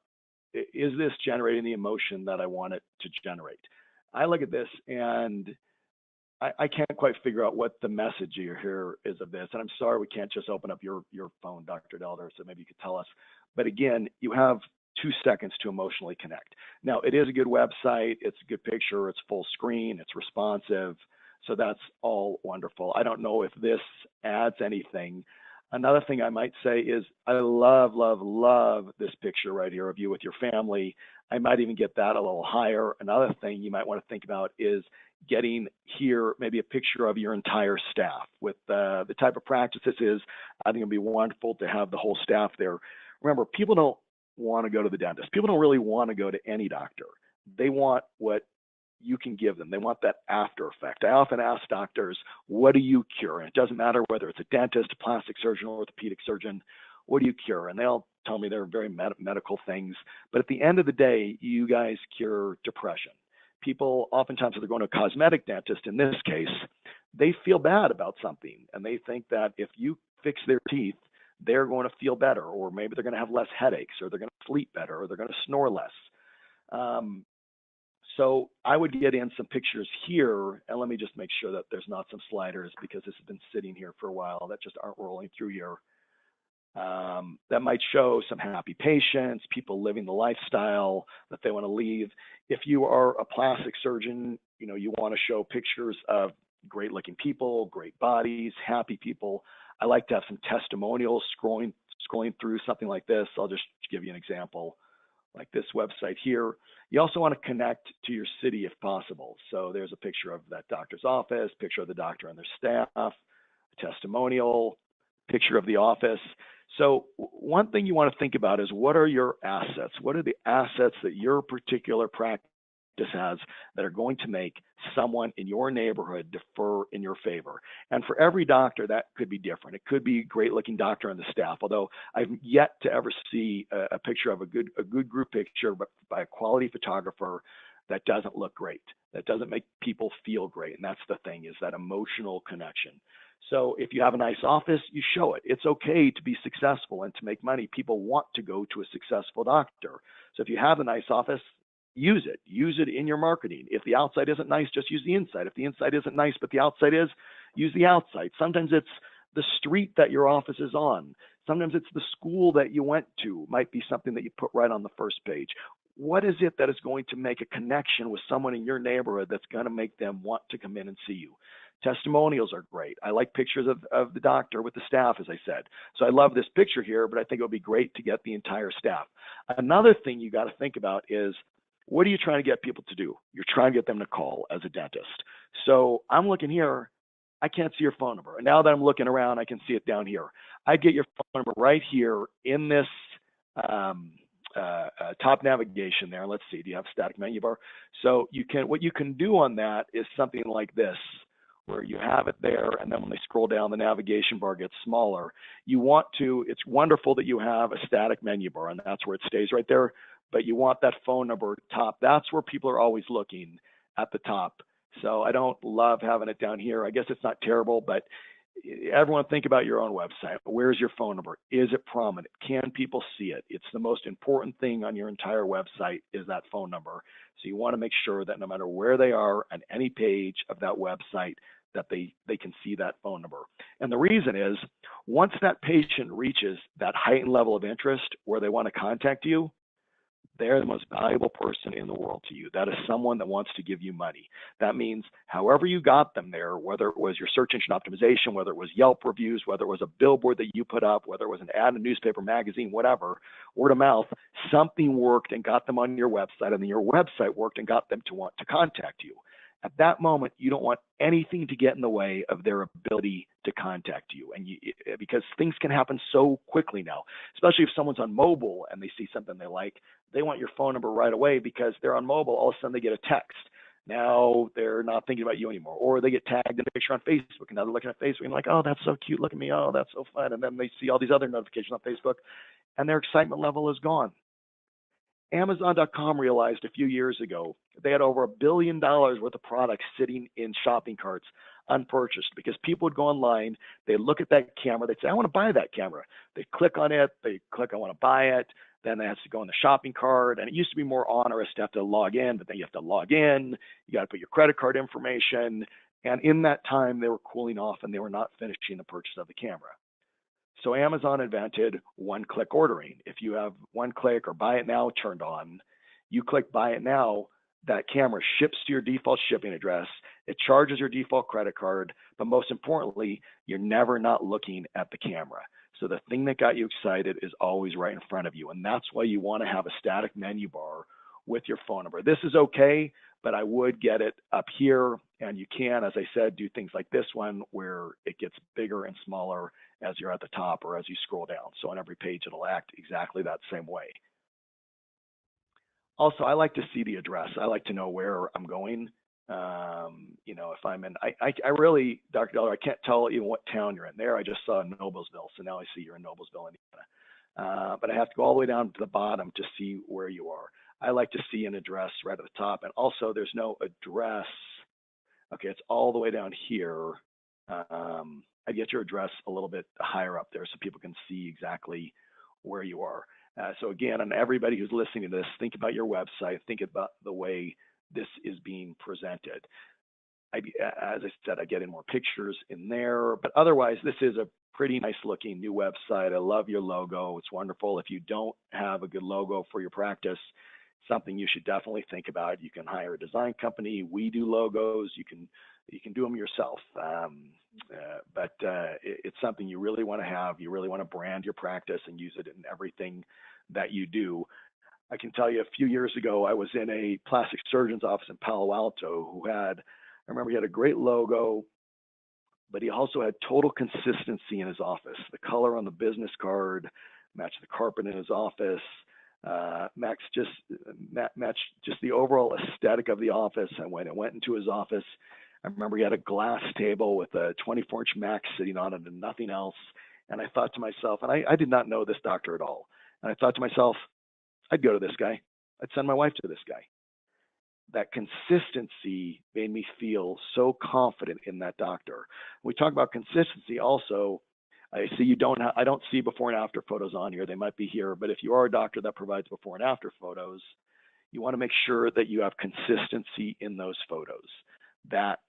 is this generating the emotion that I want it to generate? I look at this and I can't quite figure out what the message here is of this. And I'm sorry we can't just open up your phone, Dr. Delder, so maybe you could tell us. But again, you have 2 seconds to emotionally connect. Now, it is a good website. It's a good picture. It's full screen. It's responsive. So that's all wonderful. I don't know if this adds anything. Another thing I might say is I love, love, love this picture right here of you with your family. I might even get that a little higher. Another thing you might want to think about is getting here maybe a picture of your entire staff. With the type of practice this is, I think it'd be wonderful to have the whole staff there. Remember, people don't want to go to the dentist. People don't really want to go to any doctor. They want what you can give them. They want that after effect. I often ask doctors, what do you cure? And it doesn't matter whether it's a dentist, a plastic surgeon, or orthopedic surgeon, what do you cure? And they'll tell me they're very medical things. But at the end of the day, you guys cure depression. People oftentimes, if they're going to a cosmetic dentist, in this case, they feel bad about something. And they think that if you fix their teeth, they're going to feel better, or maybe they're going to have less headaches, or they're going to sleep better, or they're going to snore less. So I would get in some pictures here, and let me just make sure that there's not some sliders because this has been sitting here for a while that just aren't rolling through here. That might show some happy patients, people living the lifestyle that they want to leave. If you are a plastic surgeon, you want to show pictures of great looking people, great bodies, happy people. I like to have some testimonials scrolling through something like this. I'll just give you an example. Like this website here. You also want to connect to your city if possible. So there's a picture of that doctor's office, picture of the doctor and their staff, a testimonial, picture of the office. So one thing you want to think about is, what are your assets? What are the assets that your particular practice has that are going to make someone in your neighborhood defer in your favor? And for every doctor, that could be different. It could be a great looking doctor and the staff, although I've yet to ever see a picture of a good group picture by a quality photographer that doesn't look great, that doesn't make people feel great. And that's the thing, is that emotional connection. So if you have a nice office, you show it. It's okay to be successful and to make money. People want to go to a successful doctor. So if you have a nice office, use it. Use it in your marketing. If the outside isn't nice, just use the inside. If the inside isn't nice, but the outside is, use the outside. Sometimes it's the street that your office is on. Sometimes it's the school that you went to. Might be something that you put right on the first page. What is it that is going to make a connection with someone in your neighborhood that's going to make them want to come in and see you? Testimonials are great. I like pictures of the doctor with the staff, as I said. So I love this picture here, but I think it would be great to get the entire staff. Another thing you got to think about is, what are you trying to get people to do? You're trying to get them to call as a dentist. So I'm looking here. I can't see your phone number. And now that I'm looking around, I can see it down here. I'd get your phone number right here in this top navigation there. Let's see. Do you have static menu bar? So what you can do on that is something like this, where you have it there, and then when they scroll down, the navigation bar gets smaller. It's wonderful that you have a static menu bar, and that's where it stays right there, but you want that phone number top. That's where people are always looking, at the top. So I don't love having it down here. I guess it's not terrible, but everyone think about your own website. Where's your phone number? Is it prominent? Can people see it? It's the most important thing on your entire website, is that phone number. So you want to make sure that no matter where they are on any page of that website, that they can see that phone number. And the reason is, once that patient reaches that heightened level of interest where they want to contact you, they're the most valuable person in the world to you. That is someone that wants to give you money. That means however you got them there, whether it was your search engine optimization, whether it was Yelp reviews, whether it was a billboard that you put up, whether it was an ad in a newspaper, magazine, whatever, word of mouth, something worked and got them on your website, and then your website worked and got them to want to contact you. At that moment, you don't want anything to get in the way of their ability to contact you. And because things can happen so quickly now, especially if someone's on mobile and they see something they like, they want your phone number right away because they're on mobile. All of a sudden they get a text. Now they're not thinking about you anymore. Or they get tagged in a picture on Facebook, and now they're looking at Facebook and like, oh, that's so cute. Look at me. Oh, that's so fun. And then they see all these other notifications on Facebook, and their excitement level is gone. Amazon.com realized a few years ago they had over $1 billion worth of products sitting in shopping carts unpurchased because people would go online, they look at that camera, they'd say, I want to buy that camera. They click on it, they click, I want to buy it. Then they have to go in the shopping cart. And it used to be more onerous to have to log in, but then you have to log in, you got to put your credit card information. And in that time, they were cooling off and they were not finishing the purchase of the camera. So Amazon invented one-click ordering. If you have one click or buy it now turned on, you click buy it now, that camera ships to your default shipping address. It charges your default credit card, but most importantly, you're never not looking at the camera. So the thing that got you excited is always right in front of you. And that's why you want to have a static menu bar with your phone number. This is okay, but I would get it up here. And you can, as I said, do things like this one where it gets bigger and smaller as you're at the top or as you scroll down. So on every page, it'll act exactly that same way. Also, I like to see the address. I like to know where I'm going. If I'm in, I really, Dr. Dollar, I can't tell even what town you're in there. I just saw Noblesville, so now I see you're in Noblesville, Indiana. But I have to go all the way down to the bottom to see where you are. I like to see an address right at the top. And also, there's no address. Okay, it's all the way down here. I get your address a little bit higher up there so people can see exactly where you are. So again, and everybody who's listening to this, think about your website, think about the way this is being presented. As I said, I get in more pictures in there, but otherwise, this is a pretty nice looking new website. I love your logo. It's wonderful. If you don't have a good logo for your practice, something you should definitely think about. You can hire a design company. We do logos. You can do them yourself. But it's something you really want to have. You really want to brand your practice and use it in everything that you do. I can tell you a few years ago, I was in a plastic surgeon's office in Palo Alto who had, I remember he had a great logo, but he also had total consistency in his office. The color on the business card matched the carpet in his office, matched just the overall aesthetic of the office. And when I went into his office, I remember he had a glass table with a 24-inch Mac sitting on it and nothing else. And I thought to myself, and I did not know this doctor at all. And I thought to myself, I'd go to this guy. I'd send my wife to this guy. That consistency made me feel so confident in that doctor. We talk about consistency also. I see I don't see before and after photos on here. They might be here, but if you are a doctor that provides before and after photos, you want to make sure that you have consistency in those photos, that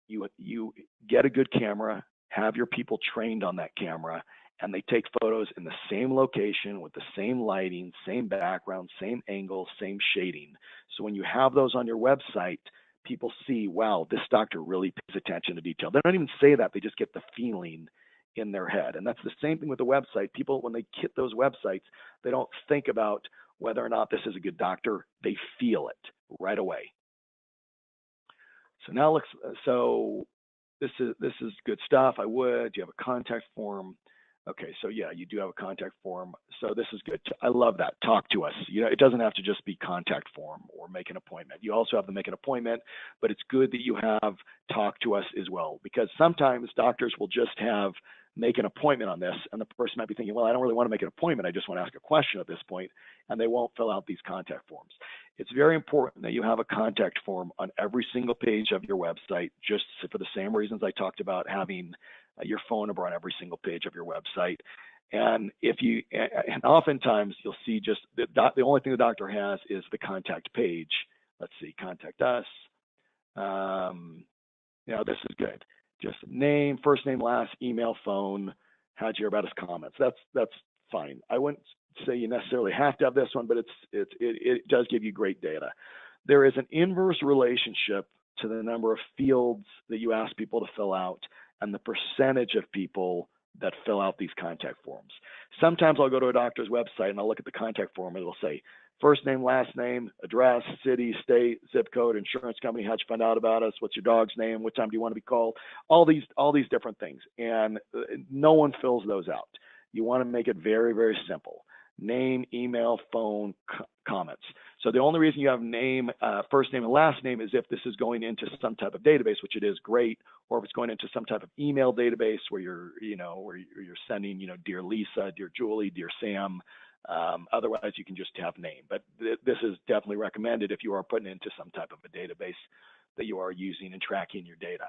you get a good camera, have your people trained on that camera, and they take photos in the same location with the same lighting, same background, same angle, same shading. So when you have those on your website, people see, wow, this doctor really pays attention to detail. They don't even say that, they just get the feeling in their head. And that's the same thing with the website. People, when they hit those websites, they don't think about whether or not this is a good doctor. They feel it right away. So now this is good stuff. Do you have a contact form? Okay, so yeah, you do have a contact form. So this is good. I love that. Talk to us. It doesn't have to just be contact form or make an appointment. You also have to make an appointment, but it's good that you have talk to us as well, because sometimes doctors will just make an appointment on this, and the person might be thinking, well, I don't really want to make an appointment. I just want to ask a question at this point, and they won't fill out these contact forms. It's very important that you have a contact form on every single page of your website, just for the same reasons I talked about having your phone number on every single page of your website. And and oftentimes you'll see just the only thing the doctor has is the contact page. Let's see, contact us. This is good. Just name, first name, last, email, phone. How'd you hear about his comments? That's fine. I wouldn't say you necessarily have to have this one, but it does give you great data. There is an inverse relationship to the number of fields that you ask people to fill out and the percentage of people that fill out these contact forms. Sometimes I'll go to a doctor's website and I'll look at the contact form and it'll say first name, last name, address, city, state, zip code, insurance company, how'd you find out about us, what's your dog's name, what time do you want to be called, all these different things. And no one fills those out. You want to make it very, very simple. Name, email, phone, comments. So the only reason you have name, first name and last name is if this is going into some type of database, which it is great, or if it's going into some type of email database where you're sending, dear Lisa, dear Julie, dear Sam, Otherwise, you can just have name. But this is definitely recommended if you are putting into some type of a database that you are using and tracking your data.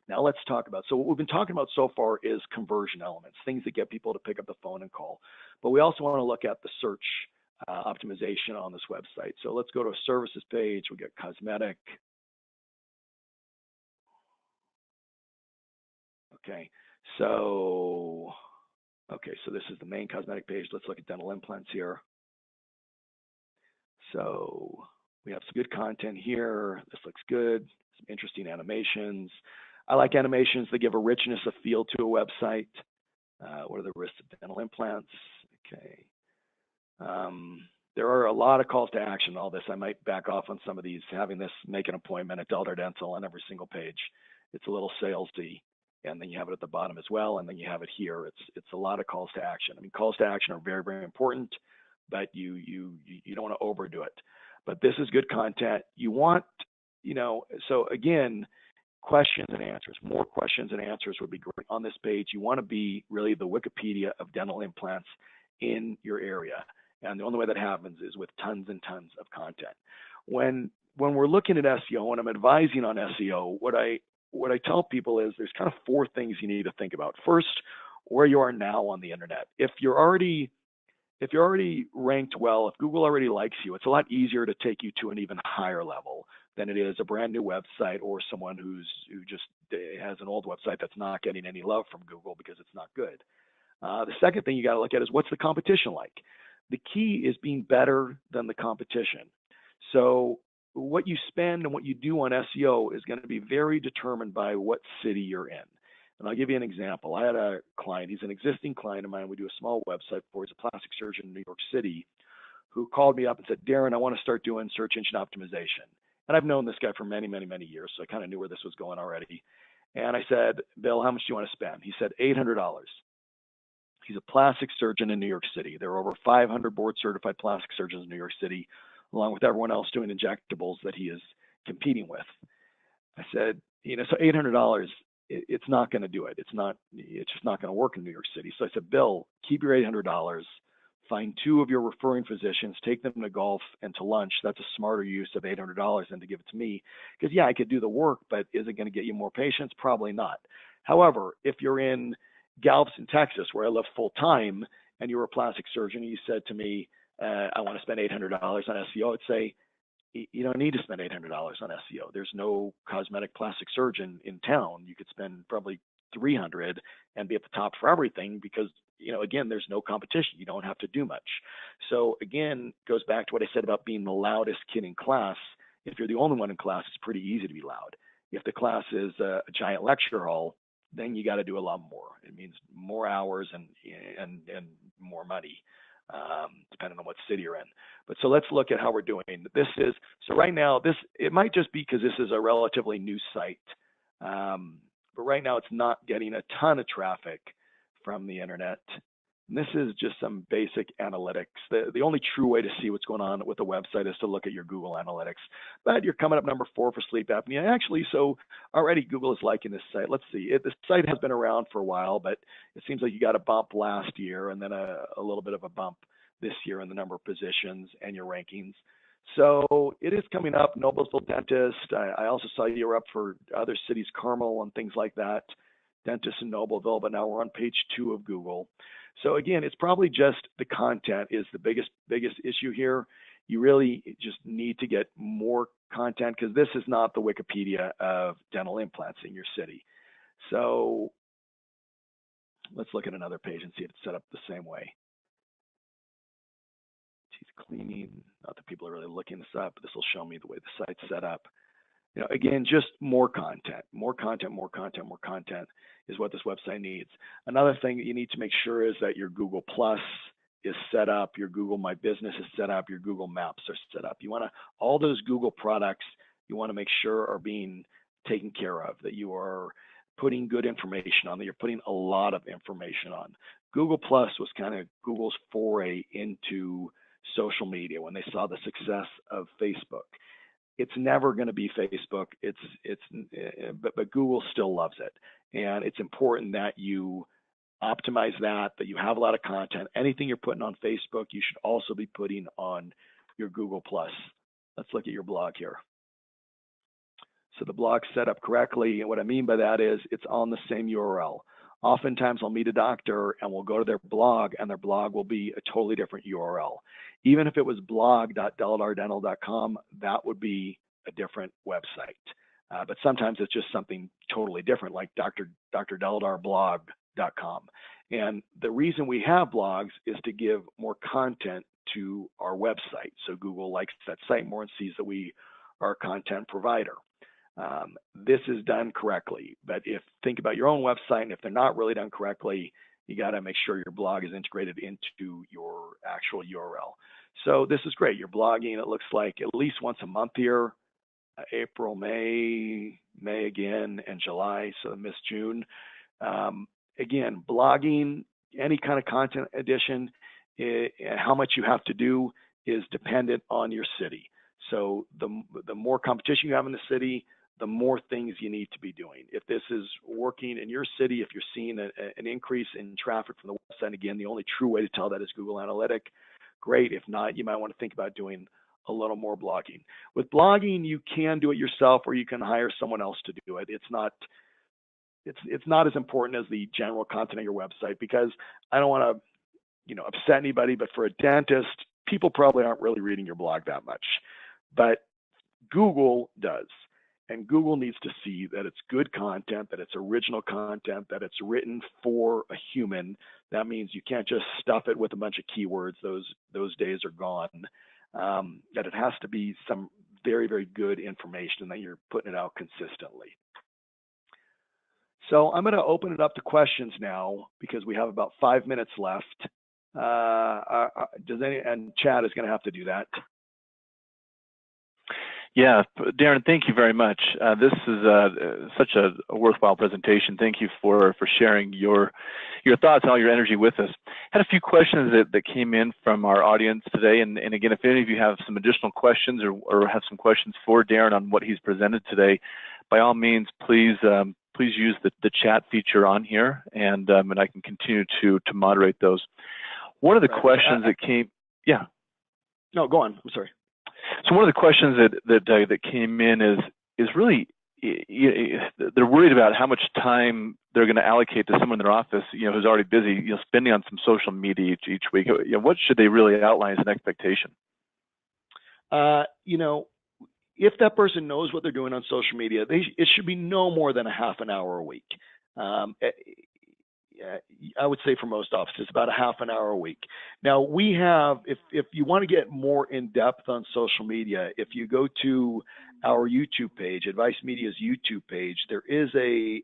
Now let's talk about, so what we've been talking about so far is conversion elements, things that get people to pick up the phone and call. But we also want to look at the search optimization on this website. So let's go to a services page. We get cosmetic. Okay, so this is the main cosmetic page. Let's look at dental implants here. So we have some good content here. This looks good. Some interesting animations. I like animations that give a richness of feel to a website. What are the risks of dental implants? Okay. There are a lot of calls to action in all this. I might back off on some of these, having this make an appointment at Delta Dental on every single page. It's a little salesy. And then you have it at the bottom as well, and then you have it here. It's a lot of calls to action. I mean, calls to action are very, very important, but you don't want to overdo it. But this is good content. You want, so again, questions and answers. More questions and answers would be great on this page. You want to be really the Wikipedia of dental implants in your area. And the only way that happens is with tons and tons of content. When we're looking at SEO, when I'm advising on SEO, what I tell people is there's kind of 4 things you need to think about. First, where you are now on the internet. If you're already ranked well, if Google already likes you, it's a lot easier to take you to an even higher level than it is a brand new website or someone who just has an old website that's not getting any love from Google because it's not good. The second thing you got to look at is what's the competition like. The key is being better than the competition. So what you spend and what you do on SEO is going to be very determined by what city you're in. And I'll give you an example. I had a client, he's an existing client of mine. We do a small website for, he's a plastic surgeon in New York City, who called me up and said, Darren, I want to start doing search engine optimization. And I've known this guy for many, many, many years, so I kind of knew where this was going already. And I said, Bill, how much do you want to spend? He said, $800. He's a plastic surgeon in New York City. There are over 500 board certified plastic surgeons in New York City, along with everyone else doing injectables that he is competing with. I said, so $800, it's not going to do it. It's just not going to work in New York City. So I said, Bill, keep your $800, find 2 of your referring physicians, take them to golf and to lunch. That's a smarter use of $800 than to give it to me. Because yeah, I could do the work, but is it going to get you more patients? Probably not. However, if you're in Galveston, Texas, where I live full time, and you're a plastic surgeon, and you said to me, I want to spend $800 on SEO, I'd say, you don't need to spend $800 on SEO. There's no cosmetic plastic surgeon in town. You could spend probably $300 and be at the top for everything because, again, there's no competition. You don't have to do much. So again, goes back to what I said about being the loudest kid in class. If you're the only one in class, it's pretty easy to be loud. If the class is a giant lecture hall, then you got to do a lot more. It means more hours and more money, depending on what city you're in. But so let's look at how we're doing. So right now, it might just be because this is a relatively new site. But right now it's not getting a ton of traffic from the internet. And this is just some basic analytics. The only true way to see what's going on with the website is to look at your Google Analytics. But you're coming up number 4 for sleep apnea. Actually, so already Google is liking this site. Let's see. The site has been around for a while, but it seems like you got a bump last year and then a little bit of a bump this year in the number of positions and your rankings. So it is coming up. Noblesville Dentist. I also saw you were up for other cities, Carmel and things like that. Dentist in Noblesville, but now we're on page 2 of Google. So again, it's probably just the content is the biggest issue here. You really just need to get more content because this is not the Wikipedia of dental implants in your city. So let's look at another page and see if it's set up the same way. Teeth cleaning. Not that people are really looking this up, but this will show me the way the site's set up. Again, just more content is what this website needs. Another thing that you need to make sure is that your Google Plus is set up, your Google My Business is set up, your Google Maps are set up. You want to, all those Google products, you want to make sure are being taken care of, that you are putting good information on, that you're putting a lot of information on. Google Plus was kind of Google's foray into social media when they saw the success of Facebook. It's never going to be Facebook. But Google still loves it, and it's important that you optimize that you have a lot of content. Anything you're putting on Facebook, you should also be putting on your Google+. Let's look at your blog here. So the blog's set up correctly, and what I mean by that is it's on the same URL. Oftentimes I'll meet a doctor and we'll go to their blog, and their blog will be a totally different URL. Even if it was blog.deladardental.com, that would be a different website. But sometimes it's just something totally different, like drDeladarblog.com. And the reason we have blogs is to give more content to our website. So Google likes that site more and sees that we are a content provider. This is done correctly, but think about your own website, and if they're not really done correctly, you got to make sure your blog is integrated into your actual URL. So this is great. You're blogging, it looks like at least once a month here, April, May again, and July, so miss June. Again, blogging, any kind of content addition, how much you have to do is dependent on your city. So the more competition you have in the city, the more things you need to be doing. If this is working in your city, if you're seeing an increase in traffic from the website, again, the only true way to tell that is Google Analytics. Great. If not, you might want to think about doing a little more blogging. With blogging, you can do it yourself, or you can hire someone else to do it. It's not as important as the general content of your website, because I don't want to, upset anybody, but for a dentist, people probably aren't really reading your blog that much, but Google does. And Google needs to see that it's good content, that it's original content, that it's written for a human. That means you can't just stuff it with a bunch of keywords. Those days are gone. That it has to be some very, very good information, and that you're putting it out consistently. So I'm going to open it up to questions now, because we have about 5 minutes left. And Chad is going to have to do that. Yeah, Darren, thank you very much. This is such a worthwhile presentation. Thank you for sharing your thoughts and all your energy with us. Had a few questions that came in from our audience today, and again, if any of you have some additional questions or have some questions for Darren on what he's presented today, by all means, please use the chat feature on here, and I can continue to moderate those. One of the questions that came, yeah. No, go on. I'm sorry. So one of the questions that came in is really, they're worried about how much time they're going to allocate to someone in their office, who's already busy, spending on some social media each week. What should they really outline as an expectation? If that person knows what they're doing on social media, it should be no more than a half an hour a week. I would say for most offices, about a half an hour a week. Now we have, if you want to get more in depth on social media, if you go to our YouTube page, Advice Media's YouTube page, there is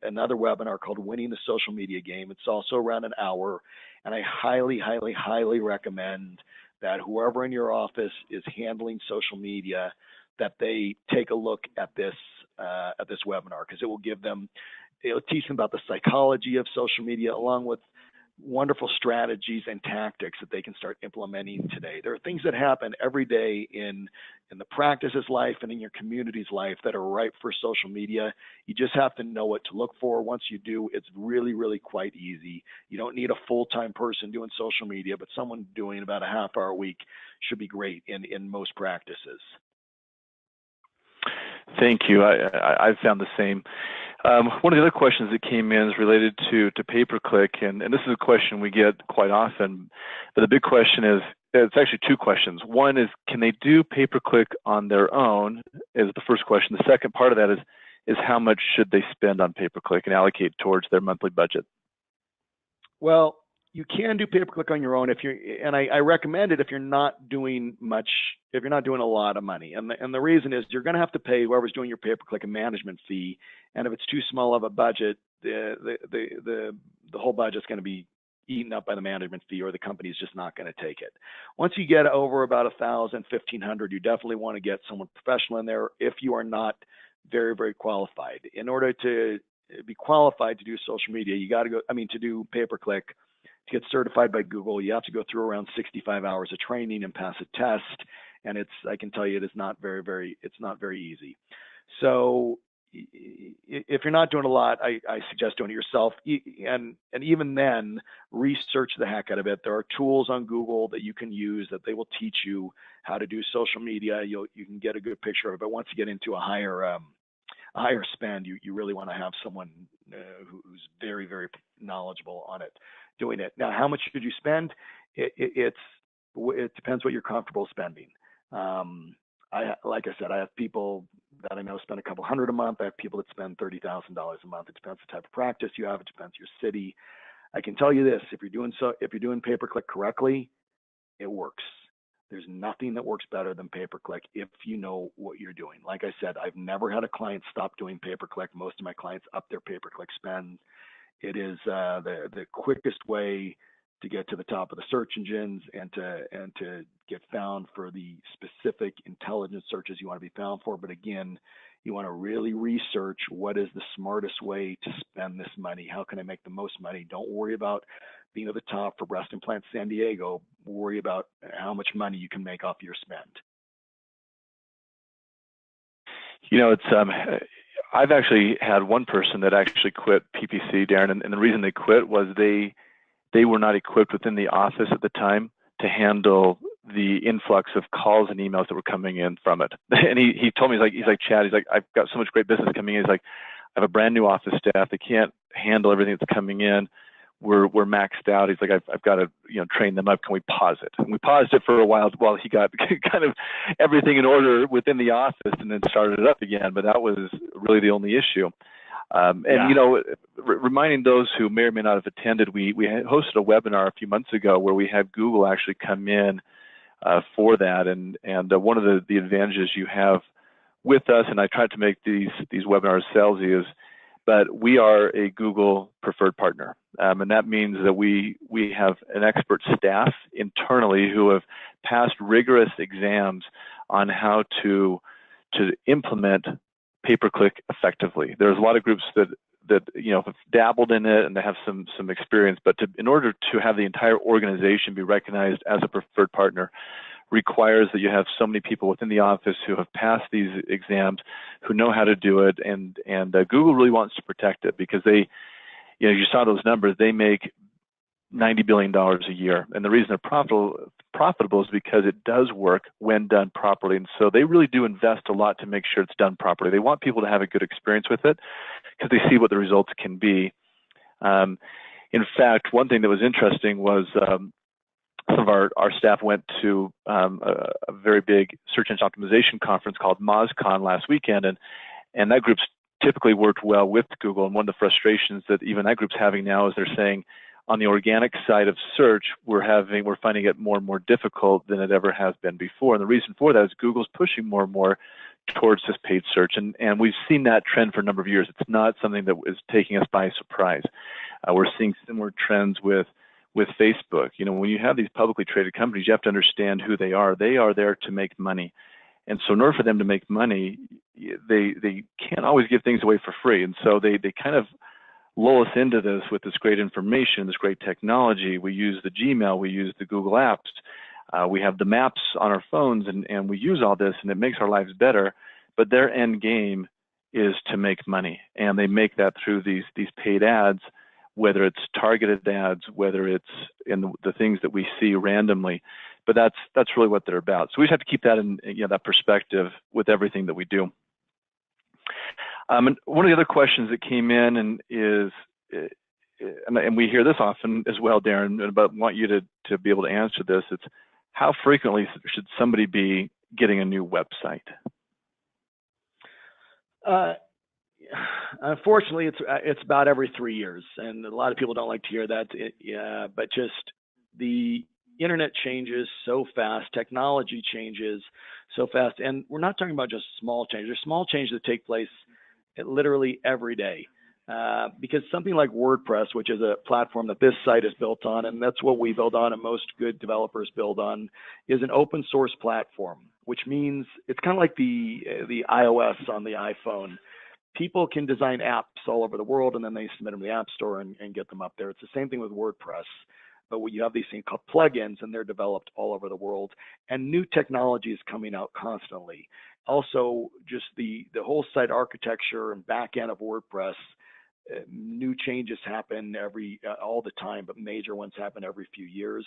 another webinar called Winning the Social Media Game. It's also around an hour, and I highly, highly, highly recommend that whoever in your office is handling social media, that they take a look at this webinar, because it will give them, it'll teach them about the psychology of social media, along with wonderful strategies and tactics that they can start implementing today. There are things that happen every day in the practice's life and in your community's life that are ripe for social media. You just have to know what to look for. Once you do, it's really, really quite easy. You don't need a full-time person doing social media, but someone doing about a half hour a week should be great in most practices. Thank you. I've found the same. One of the other questions that came in is related to pay-per-click, and this is a question we get quite often, but the big question is, it's actually two questions. One is, can they do pay-per-click on their own, is the first question. The second part of that is how much should they spend on pay-per-click and allocate towards their monthly budget? Well, you can do pay-per-click on your own and I recommend it if you're not doing much, if you're not doing a lot of money. And the reason is you're going to have to pay whoever's doing your pay-per-click a management fee. And if it's too small of a budget, the whole budget's going to be eaten up by the management fee, or the company's just not going to take it. Once you get over about 1,000, 1,500, you definitely want to get someone professional in there if you are not very, very qualified. In order to be qualified to do social media, you got to go, to do pay-per-click, to get certified by Google, you have to go through around 65 hours of training and pass a test. And I can tell you, it's not very easy. So if you're not doing a lot, I suggest doing it yourself. And even then, research the heck out of it. There are tools on Google that you can use that they will teach you how to do social media. You can get a good picture of it. But once you get into a higher spend, you really want to have someone who's very, very knowledgeable on it, doing it. Now, how much should you spend? It depends what you're comfortable spending. Like I said, I have people that I know spend a couple hundred a month. I have people that spend $30,000 a month. It depends the type of practice you have. It depends your city. I can tell you this: if you're doing pay-per-click correctly, it works. There's nothing that works better than pay-per-click if you know what you're doing. Like I said, I've never had a client stop doing pay-per-click. Most of my clients up their pay-per-click spend. It is the quickest way to get to the top of the search engines and to get found for the specific intelligent searches you want to be found for. But again, you want to really research what is the smartest way to spend this money. How can I make the most money? Don't worry about being at the top for breast implants San Diego. Worry about how much money you can make off your spend. It's I've actually had one person that actually quit PPC, Darren, and the reason they quit was they were not equipped within the office at the time to handle the influx of calls and emails that were coming in from it. And he told me, he's like, Chad, he's like, I've got so much great business coming in. He's like, I have a brand new office staff. They can't handle everything that's coming in. We're maxed out. He's like, I've got to train them up. Can we pause it? And we paused it for a while he got kind of everything in order within the office and then started it up again. But that was really the only issue. Reminding those who may or may not have attended, we hosted a webinar a few months ago where we had Google actually come in for that, and one of the advantages you have with us, and I tried to make these webinars salesy, is but we are a Google preferred partner, and that means that we have an expert staff internally who have passed rigorous exams on how to implement pay-per-click effectively. There's a lot of groups that have dabbled in it and they have some experience, but in order to have the entire organization be recognized as a preferred partner requires that you have so many people within the office who have passed these exams, who know how to do it, and Google really wants to protect it because they, you saw those numbers, they make $90 billion a year. And the reason they're profitable is because it does work when done properly. And so they really do invest a lot to make sure it's done properly. They want people to have a good experience with it because they see what the results can be. In fact, one thing that was interesting was some of our staff went to a very big search engine optimization conference called MozCon last weekend, and that group's typically worked well with Google. And one of the frustrations that even that group's having now is they're saying, on the organic side of search, we're finding it more and more difficult than it ever has been before. And the reason for that is Google's pushing more and more towards this paid search. And we've seen that trend for a number of years. It's not something that is taking us by surprise. We're seeing similar trends with Facebook. When you have these publicly traded companies, you have to understand who they are. They are there to make money. And so in order for them to make money, they can't always give things away for free. And so they kind of lull us into this with this great information, this great technology. We use the Gmail, we use the Google Apps, we have the maps on our phones, and we use all this, and it makes our lives better. But their end game is to make money, and they make that through these paid ads, whether it's targeted ads, whether it's in the things that we see randomly. But that's really what they're about. So we just have to keep that in that perspective with everything that we do. And one of the other questions that came in and we hear this often as well, Darren, but want you to be able to answer this. It's how frequently should somebody be getting a new website? Unfortunately, it's about every 3 years, and a lot of people don't like to hear that. But just the internet changes so fast, technology changes so fast, and we're not talking about just small changes. There's small changes that take place literally every day, because something like WordPress, which is a platform that this site is built on, and that's what we build on and most good developers build on, is an open source platform, which means it's kind of like the iOS on the iPhone. People can design apps all over the world, and then they submit them to the App Store and get them up there. It's the same thing with WordPress. but you have these things called plugins, and they're developed all over the world, and new technology is coming out constantly. Also, just the whole site architecture and back end of WordPress, new changes happen all the time, but major ones happen every few years.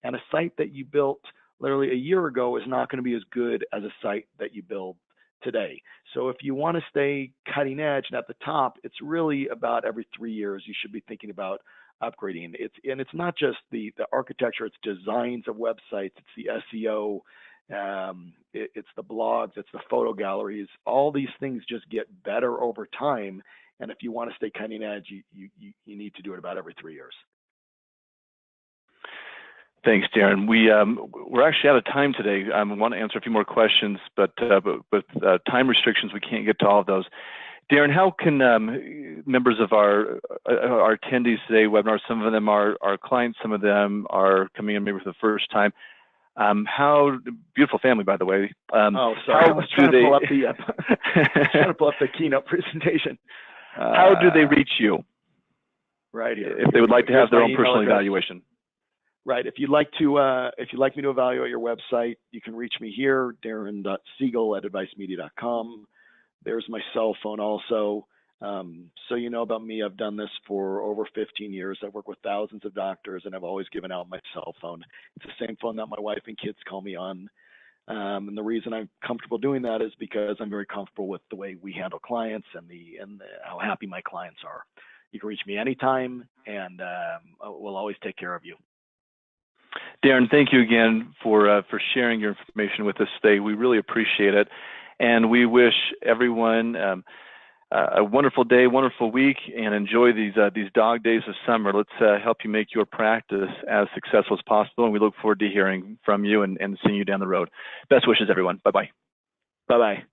And a site that you built literally a year ago is not going to be as good as a site that you build today. So if you want to stay cutting edge and at the top, it's really about every 3 years you should be thinking about upgrading. It's not just the architecture, it's designs of websites, it's the SEO, it's the blogs, it's the photo galleries. All these things just get better over time. And if you want to stay cutting edge, you need to do it about every 3 years. Thanks, Darren. We're actually out of time today. I want to answer a few more questions, but with time restrictions, we can't get to all of those. Darren, how can members of our attendees today webinar, some of them are our clients, some of them are coming in maybe for the first time. How beautiful family, by the way. Oh, sorry. I was trying to pull up the keynote presentation. How do they reach you? Right here. If they would like to have their own personal evaluation. Right. If you'd like me to evaluate your website, you can reach me here, darren.siegel@advicemedia.com. There's my cell phone also. So you know about me, I've done this for over 15 years. I've worked with thousands of doctors, and I've always given out my cell phone. It's the same phone that my wife and kids call me on. And the reason I'm comfortable doing that is because I'm very comfortable with the way we handle clients and how happy my clients are. You can reach me anytime, and we'll always take care of you. Darren, thank you again for sharing your information with us today. We really appreciate it, and we wish everyone a wonderful day, wonderful week, and enjoy these dog days of summer. Let's help you make your practice as successful as possible, and we look forward to hearing from you and seeing you down the road. Best wishes, everyone. Bye-bye. Bye-bye.